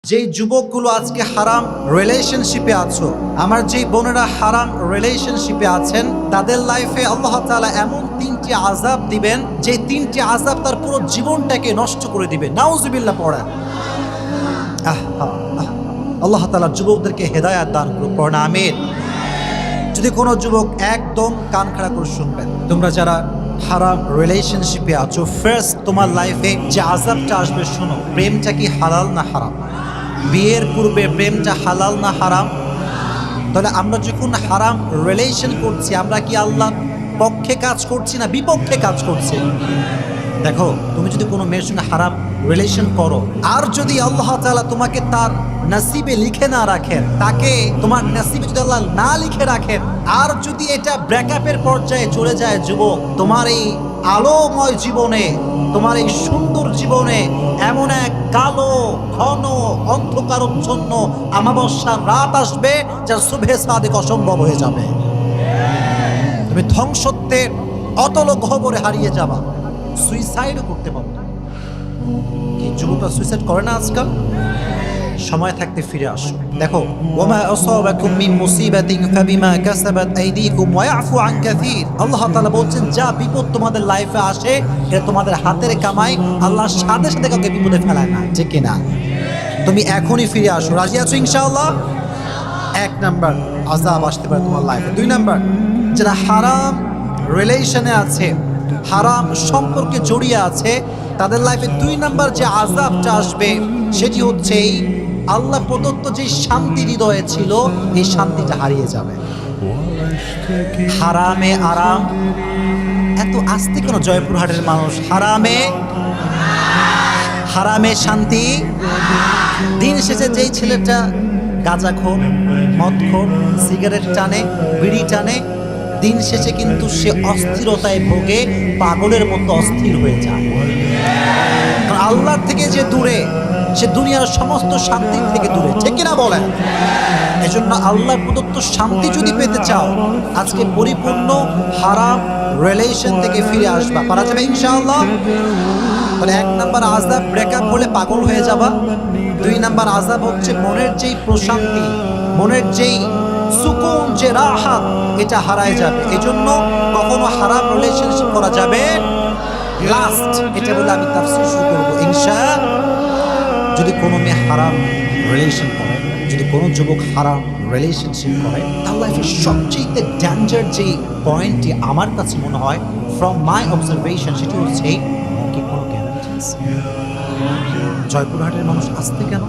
যেই যুবকগুলো আজকে হারাম রিলেশনশিপে আছো, আমার যেই বোনেরা হারাম রিলেশনশিপে আছেন, তাদের লাইফে আল্লাহ তাআলা এমন 3টি আযাব দিবেন, যে 3টি আযাব তার পুরো জীবনটাকে নষ্ট করে দিবে। নাউজুবিল্লাহ পড়া। আল্লাহ তাআলা যুবকদেরকে হেদায়েত দান করুক, পড়া আমিন। যদি কোনো যুবক একদম কান খাড়া করে শুনবেন, তোমরা যারা হারাম রিলেশনশিপে আছো, ফার্স্ট তোমার লাইফে যে আযাবটা আসবে শোনো। প্রেমটা কি হালাল না হারাম? বিয়ের পূর্বে প্রেমটা হালাল না হারাম? তাহলে আমরা যখন হারাম রিলেশন করছি, আমরা কি আল্লাহর পক্ষে কাজ করছি না বিপক্ষে কাজ করছি? দেখো, তুমি যদি কোনো মেয়ের সঙ্গে হারাম রিলেশন করো, আর যদি আল্লাহ তাআলা তোমাকে তার নসিবে লিখে না রাখেন, তাকে তোমার নসিবে যদি আল্লাহ না লিখে রাখেন, আর যদি এটা ব্রেকআপের পর্যায়ে চলে যায়, যুবক, তোমার এই আলোময় জীবনে, তোমার এই সুন্দর জীবনে এমন এক কালো ঘন অন্ধকারচ্ছন্ন আমাবস্যার রাত আসবে, যার শুভে সাদেক অসম্ভব হয়ে যাবে। তুমি ধ্বংসত্বের অতল গহ্বরে হারিয়ে যাবা, সুইসাইডও করতে পারো। কি যুবকরা সুইসাইড করে না আজকাল? সময় থাকতে ফিরে আসো। দেখো, ওয়ামা আসাবাকুম মিন মুসিবাতিন ফাবিমা কাসাবাত আইদিকুম ওয়া ইয়াফু আন কাসীর। আল্লাহ তাআলা বলছেন, যা বিপদ তোমাদের লাইফে আসে, এটা তোমাদের হাতের কামাই। আল্লাহর সাথে সাথে কাউকে বিপদে ফেলায় না, ঠিক কিনা? তুমি এখনই ফিরে আসো। রাজি আছো ইনশাআল্লাহ? 1 নাম্বার আযাব আসতে পারে তোমার লাইফে। 2 নাম্বার, যারা হারাম রিলেশনে আছে, হারাম সম্পর্কে জড়িয়ে আছে, তাদের লাইফে 2 নাম্বার যে আযাবটা আসবে, সেটি হচ্ছে আল্লাহ প্রদত্ত যে শান্তি হৃদয়ে ছিল, এই শান্তিটা হারিয়ে যাবে। হারামে আরাম। এত আস্তে কেন জয়পুরহাটের মানুষ? হারামে শান্তি। দিন শেষে যেই ছেলেটা গাঁজাখোর, মদখোর, সিগারেট টানে, বিড়ি টানে, দিন শেষে কিন্তু সে অস্থিরতায় ভোগে, পাগলের মতো অস্থির হয়ে যায়। কারণ আল্লাহর থেকে যে দূরে, সে দুনিয়ার সমস্ত শান্তির থেকে দূরে, ঠিক কিনা বলেন? এজন্য আল্লাহর প্রদত্ত শান্তি যদি পেতে চাও, আজকে পরিপূর্ণ হারাম রিলেশন থেকে ফিরে আসবা। পারা যাবে ইনশাআল্লাহ? তাহলে 1 নাম্বার আযাব, ব্রেকআপ হলে পাগল হয়ে যাবা। 2 নাম্বার আযাব হচ্ছে মনের যেই প্রশান্তি, মনের যেই সুকুন, যে রাহাত, এটা হারায় যাবে। এজন্য কখনো হারাম রিলেশনশিপ করা যাবে। লাস্ট এটা বলে আমি তাফসীর শুরু করবো ইনশাআল্লাহ। যদি কোনো মেয়ে হারাম রিলেশন করে, যদি কোনো যুবক হারাম রিলেশনশিপ করে, তার লাইফের সবচেয়ে ডেঞ্জার যে পয়েন্টটি আমার কাছে মনে হয়, ফ্রম মাই অবজারভেশন, সেটি হচ্ছে কি কোনো গ্যারান্টি আছে? জয়পুরহাটের মানুষ আসতে কেন?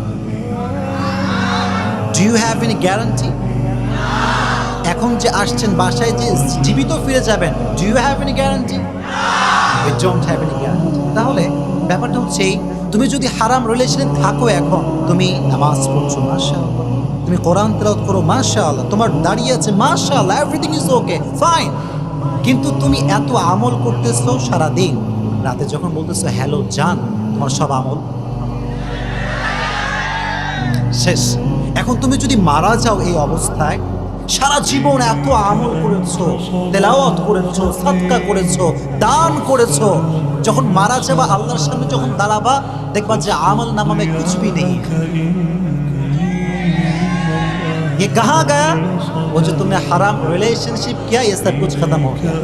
Do you have any guarantee? এখন যে আসছেন, বাসায় যে জীবিত ফিরে যাবেন, do you have any guarantee? We don't have any guarantee. তাহলে ব্যাপারটা হচ্ছে, তুমি যদি হারাম রিলেশনে থাকো, এখন তুমি নামাজ পড়ছো, মাশাআল্লাহ, তুমি কোরআন তেলাওয়াত করো, মাশাআল্লাহ, তোমার দাঁড়িয়ে আছে, মাশাআল্লাহ, এভরিথিং ইজ ওকে, ফাইন। কিন্তু তুমি এত আমল করতেছো সারা দিন, রাতে যখন বলতেছো হ্যালো জান, তোমার সব আমল শেষ। এখন তুমি যদি মারা যাও এই অবস্থায়, সারা জীবন এত আমল করেছো, তেলাওয়াত করেছো, সাদকা করেছো, দান করেছো, যখন মারা যাবা, আল্লাহর সামনে যখন দাঁড়াবা, দেখবা যে আমল নামা মে কুছ ভি নেই। ये कहाँ गया? वो जो तुमने हराम रिलेशनशिप किया, ये सब कुछ खत्म हो गया।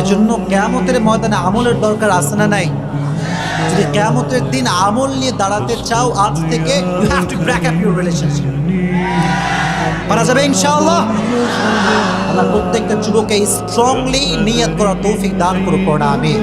এজন্য কিয়ামতের ময়দানে আমলের দরকার আছে না নাই? যদি কিয়ামতের দিন আমল নিয়ে দাঁড়াতে চাও, আজ থেকে you have to break up your relationship. পারা যাবে ইনশাআল্লাহ? আল্লাহ প্রত্যেকটা যুবককে স্ট্রংলি নিয়ত করার তৌফিক দান করুক, পড়া আমিন।